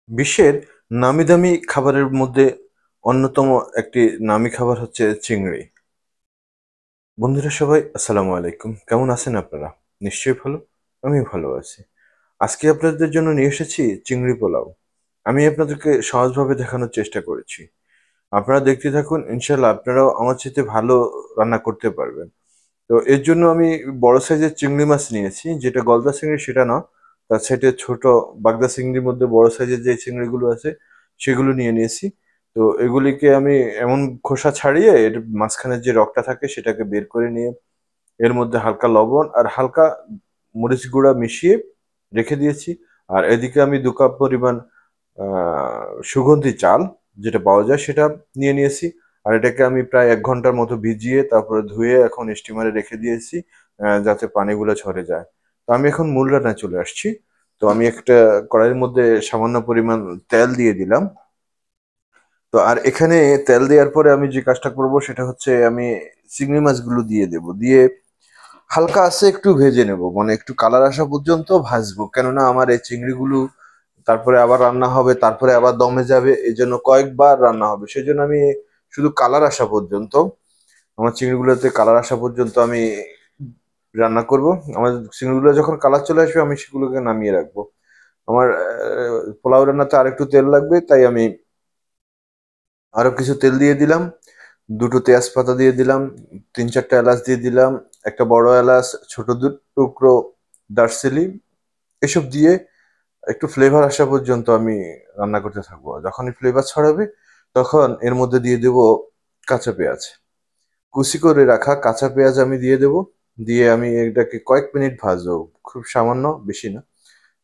বিশ্বের নামি-দামি খাবারের মধ্যে অন্যতম একটি নামি খাবার হচ্ছে চিংড়ি। বন্ধুরা সবাই আসসালামু আলাইকুম। কেমন আছেন আপনারা? নিশ্চয়ই ভালো। আমিও ভালো আছি। আজকে আপনাদের জন্য নিয়ে এসেছি চিংড়ি পোলাও। আমি আপনাদেরকে সহজভাবে দেখানোর চেষ্টা করেছি। আপনারা দেখতে থাকুন, ইনশাআল্লাহ আপনারাও আমার চাইতে ভালো রান্না করতে পারবেন। তো এর জন্য আমি বড় সাইজের চিংড়ি মাছ নিয়েছি, যেটা গলদা চিংড়ি সেটা না। তার সাইডে ছোট বাগদা চিংড়ির মধ্যে বড় সাইজের যে চিংড়িগুলো আছে সেগুলো নিয়ে নিয়েছি। তো এগুলিকে আমি এমন খোসা ছাড়িয়ে এর মাঝখানে যে রগটা থাকে সেটাকে বের করে নিয়ে এর মধ্যে হালকা লবণ আর হালকা মরিচ গুঁড়া মিশিয়ে রেখে দিয়েছি। আর এদিকে আমি 2 কাপ পরিমাণ সুগন্ধি চাল যেটা পাওয়া যায় সেটা নিয়ে নিয়েছি। আর এটাকে আমি প্রায় 1 ঘন্টার মতো ভিজিয়ে তারপরে ধুয়ে এখন স্টিমারে রেখে দিয়েছি, যাতে পানিগুলো ঝরে যায়। তো আমি এখন মূল রান্নায় চলে আসছি। তো আমি একটা কড়াইয়ের মধ্যে সামান্য পরিমাণ তেল দিয়ে দিলাম। তো আর এখানে তেল দেওয়ার পরে আমি যে কাজটা করব সেটা হচ্ছে আমি চিংড়ি মাছগুলো দিয়ে দেব, দিয়ে হালকা আছে একটু ভেজে নেব, মানে একটু কালার আসা পর্যন্ত ভাজবো, কেননা আমার এই চিংড়িগুলো তারপরে আবার রান্না হবে, তারপরে আবার দমে যাবে, এই জন্য কয়েকবার রান্না হবে। সেই জন্য আমি শুধু কালার আসা পর্যন্ত, আমার চিংড়িগুলোতে কালার আসা পর্যন্ত আমি রান্না করব। আমার চিংড়িগুলো যখন কালার চলে আসবে আমি সেগুলোকে নামিয়ে রাখবো। আমার পোলাও রান্নাতে আরেকটু তেল লাগবে, তাই আমি আরো কিছু তেল দিয়ে দিলাম, 2টো তেজপাতা দিয়ে দিলাম, 3-4টা এলাচ দিয়ে দিলাম, একটা বড় এলাচ, ছোট 2 টুকরো দারচিনি, এসব দিয়ে একটু ফ্লেভার আসা পর্যন্ত আমি রান্না করতে থাকবো। যখনই ফ্লেভার ছড়াবে তখন এর মধ্যে দিয়ে দেব কাঁচা পেঁয়াজ। কুচি করে রাখা কাঁচা পেঁয়াজ আমি দিয়ে দেব। দিয়ে আমি এটাকে কয়েক মিনিট ভাজবো, খুব সামান্য, বেশি না।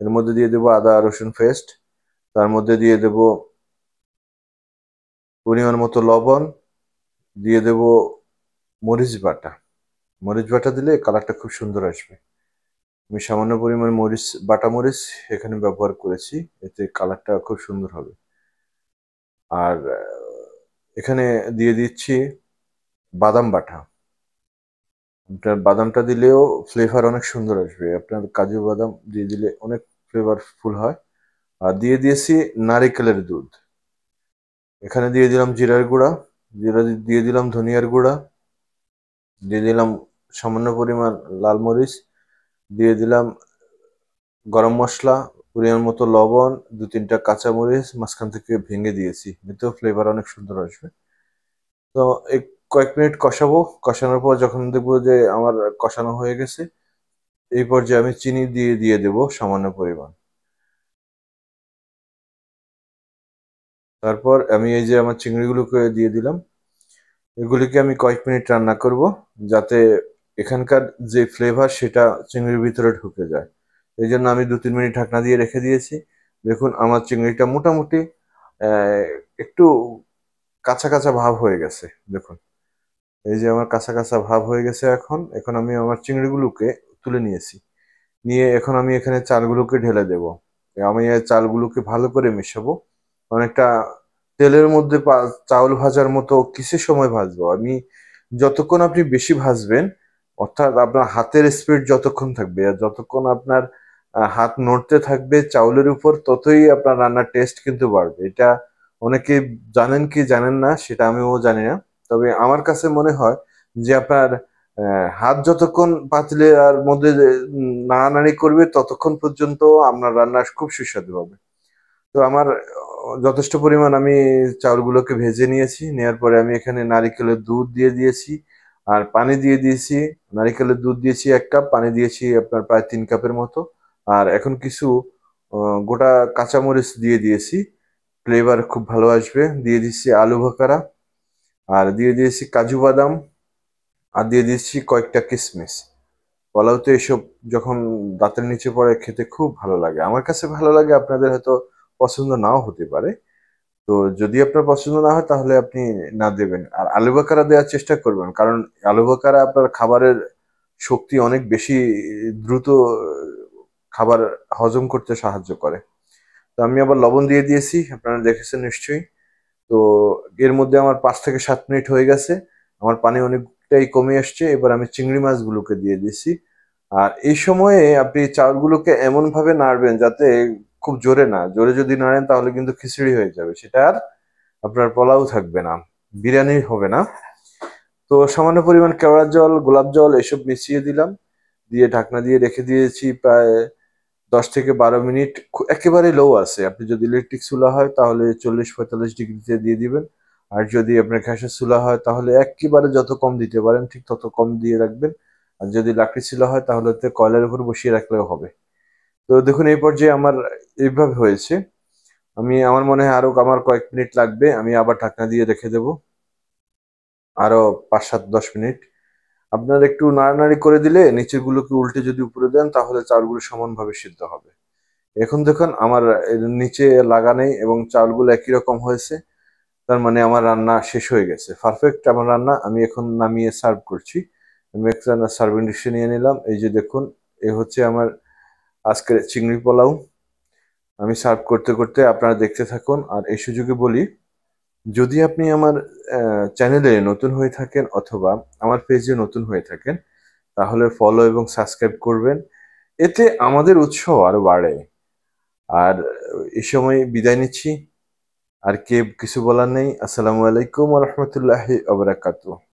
এর মধ্যে দিয়ে দেব আদা রসুন পেস্ট, তার মধ্যে দিয়ে দেব পরিমাণ মতো লবণ, দিয়ে দেব মরিচ বাটা। মরিচ বাটা দিলে কালারটা খুব সুন্দর আসবে। আমি সামান্য পরিমাণ বাটা মরিচ এখানে ব্যবহার করেছি, এতে কালারটা খুব সুন্দর হবে। আর এখানে দিয়ে দিচ্ছি বাদাম বাটা। আপনার বাদামটা দিলেও ফ্লেভার অনেক সুন্দর আসবে, আপনার কাজু বাদাম দিয়ে দিলে অনেক ফ্লেভারফুল হয়। আর দিয়ে দিয়েছি নারিকেলের দুধ। এখানে দিয়ে দিলাম জিরার গুঁড়া, দিয়ে দিলাম ধনিয়ার গুঁড়া, দিয়ে দিলাম সামান্য পরিমাণ লাল মরিচ, দিয়ে দিলাম গরম মসলা, পরিমাণ মতো লবণ, 2-3টা কাঁচামরিচ মাঝখান থেকে ভেঙে দিয়েছি, এতেও ফ্লেভার অনেক সুন্দর আসবে। তো এই কয়েক মিনিট কষাবো। কষানোর পর যখন দেখবো যে আমার কষানো হয়ে গেছে, এই পর্যায়ে আমি চিনি দিয়ে দিয়ে দেবো সামান্য পরিমাণ। তারপর আমি এই যে আমার চিংড়িগুলোকে দিয়ে দিলাম, এগুলিকে আমি কয়েক মিনিট রান্না করব, যাতে এখানকার যে ফ্লেভার সেটা চিংড়ির ভিতরে ঢুকে যায়। এই জন্য আমি 2-3 মিনিট ঢাকনা দিয়ে রেখে দিয়েছি। দেখুন আমার চিংড়িটা মোটামুটি আহ, একটু কাঁচা কাঁচা ভাব হয়ে গেছে। দেখুন এই যে আমার কাঁচা কাঁচা ভাব হয়ে গেছে। এখন এখন আমি আমার চিংড়িগুলোকে তুলে নিয়েছি, নিয়ে এখন আমি এখানে চালগুলোকে ঢেলে দেব। আমি এই চালগুলোকে ভালো করে মেশাবো, অনেকটা তেলের মধ্যে চাউল ভাজার মতো কিছু সময় ভাজবো আমি। যতক্ষণ আপনি বেশি ভাজবেন, অর্থাৎ আপনার হাতের স্পিড যতক্ষণ থাকবে আর যতক্ষণ আপনার হাত নড়তে থাকবে চাউলের উপর, ততই আপনার রান্নার টেস্ট কিন্তু বাড়বে। এটা অনেকে জানেন কি জানেন না সেটা আমিও জানি না, তবে আমার কাছে মনে হয় যে আপনার হাত যতক্ষণ পাতিলে আর মধ্যে নাড়ানাড়ি করবে ততক্ষণ পর্যন্ত আপনার রান্না খুব সুস্বাদু হবে। তো আমার যথেষ্ট পরিমাণ আমি চাউলগুলোকে ভেজে নিয়েছি, নেওয়ার পরে আমি এখানে নারিকেলের দুধ দিয়ে দিয়েছি আর পানি দিয়ে দিয়েছি। নারিকেলের দুধ দিয়েছি 1 কাপ, পানি দিয়েছি আপনার প্রায় 3 কাপের মতো। আর এখন কিছু গোটা কাঁচামরিচ দিয়ে দিয়েছি, ফ্লেভার খুব ভালো আসবে। দিয়ে দিচ্ছি আলু ভোকারা, আর দিয়ে দিয়েছি কাজু বাদাম, আর দিয়ে দিচ্ছি কয়েকটা কিশমিশ। পোলাওতে এসব যখন দাঁতের নিচে পড়ে খেতে খুব ভালো লাগে, আমার কাছে ভালো লাগে, আপনাদের হয়তো পছন্দ নাও হতে পারে। তো যদি আপনার পছন্দ না হয় তাহলে আপনি না দেবেন। আর আলু বাখারা দেওয়ার চেষ্টা করবেন, কারণ আলু বাখারা আপনার খাবারের শক্তি অনেক বেশি, দ্রুত খাবার হজম করতে সাহায্য করে। তো আমি আবার লবণ দিয়ে দিয়েছি, আপনারা দেখেছেন নিশ্চয়ই। তো এর মধ্যে আমার 5 থেকে 7 মিনিট হয়ে গেছে, আমার পানি অনেকটাই কমে আসছে। এবার আমি চিংড়ি মাছগুলোকে দিয়ে দিয়েছি। আর এই সময়ে আপনি চাউলগুলোকে এমন ভাবে নাড়বেন যাতে খুব জোরে না, জোরে যদি নাড়েন তাহলে কিন্তু খিচুড়ি হয়ে যাবে, সেটা আর আপনার পোলাও থাকবে না, বিরিয়ানি হবে না। তো সামান্য পরিমাণ কেওড়ার জল, গোলাপ জল এসব মিশিয়ে দিলাম, দিয়ে ঢাকনা দিয়ে রেখে দিয়েছি প্রায় 10 থেকে 12 মিনিট। একেবারে লো আছে, আপনি যদি ইলেকট্রিক চুলা হয় তাহলে 40-45 ডিগ্রিতে দিয়ে দিবেন। আর যদি আপনার গ্যাসের চুলা হয় তাহলে একেবারে যত কম দিতে পারেন ঠিক তত কম দিয়ে রাখবেন। আর যদি লাকড়ি চুলা হয় তাহলে কয়লার উপর বসিয়ে রাখলেও হবে। তো দেখুন এই পর্যায়ে আমার এইভাবে হয়েছে। আমার মনে হয় আরো আমার কয়েক মিনিট লাগবে, আমি আবার ঢাকনা দিয়ে রেখে দেব আরো 5-7-10 মিনিট। আপনার একটু নাড়ানাড়ি করে দিলে নিচের গুলোকে উল্টে যদি উপরে দেন তাহলে চালগুলো সমানভাবে সিদ্ধ হবে। এখন দেখুন আমার এর নিচে লাগা নেই এবং চালগুলো একই রকম হয়েছে, তার মানে আমার রান্না শেষ হয়ে গেছে, পারফেক্ট আমার রান্না। আমি এখন নামিয়ে সার্ভ করছি। আমি একটা সার্ভিং ডিশে নিয়ে নিলাম, এই যে দেখুন, এ হচ্ছে আমার আজকের চিংড়ি পোলাও। আমি সার্ভ করতে করতে আপনারা দেখতে থাকুন। আর এই সুযোগে বলি, যদি আপনি আমার চ্যানেলে নতুন হয়ে থাকেন অথবা আমার পেজে নতুন হয়ে থাকেন তাহলে ফলো এবং সাবস্ক্রাইব করবেন, এতে আমাদের উৎসাহ আরো বাড়ে। আর এই সময় বিদায় নিচ্ছি, আর কিছু বলার নেই। আসসালামু আলাইকুম ওয়া রাহমাতুল্লাহি ওয়া বারাকাতুহু।